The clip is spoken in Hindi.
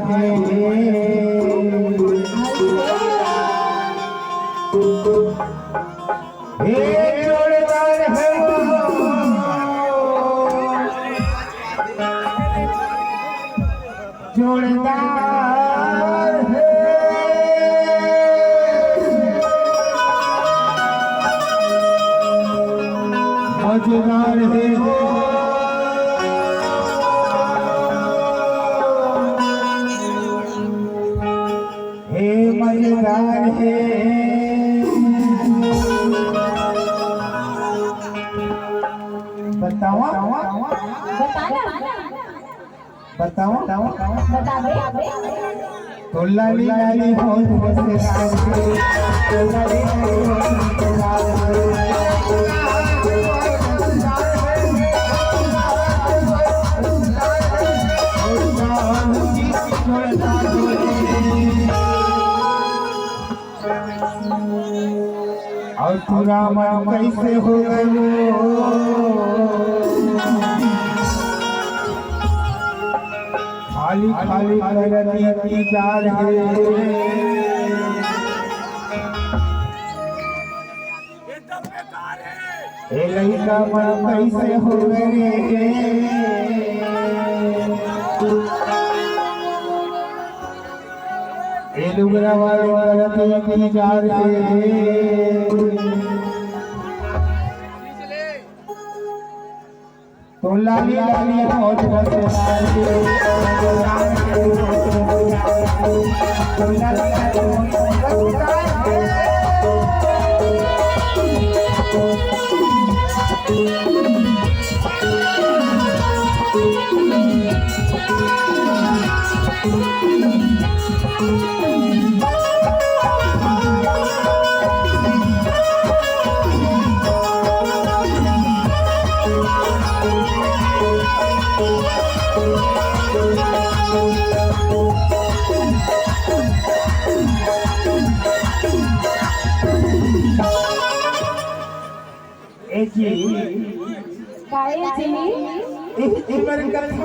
है जोड़दार है जोड़दार है मजेदार है मजेदार है बताओ बताओ तो लाली लाली हो और पूरा मन कैसे हो गयो खाली खाली करती की जार है ए लइका मन कैसे हो गए ए लुगरा वाले करती की जार है तो लाली लाली होठ बसदार है तो लाली लाली होठ बसदार है जी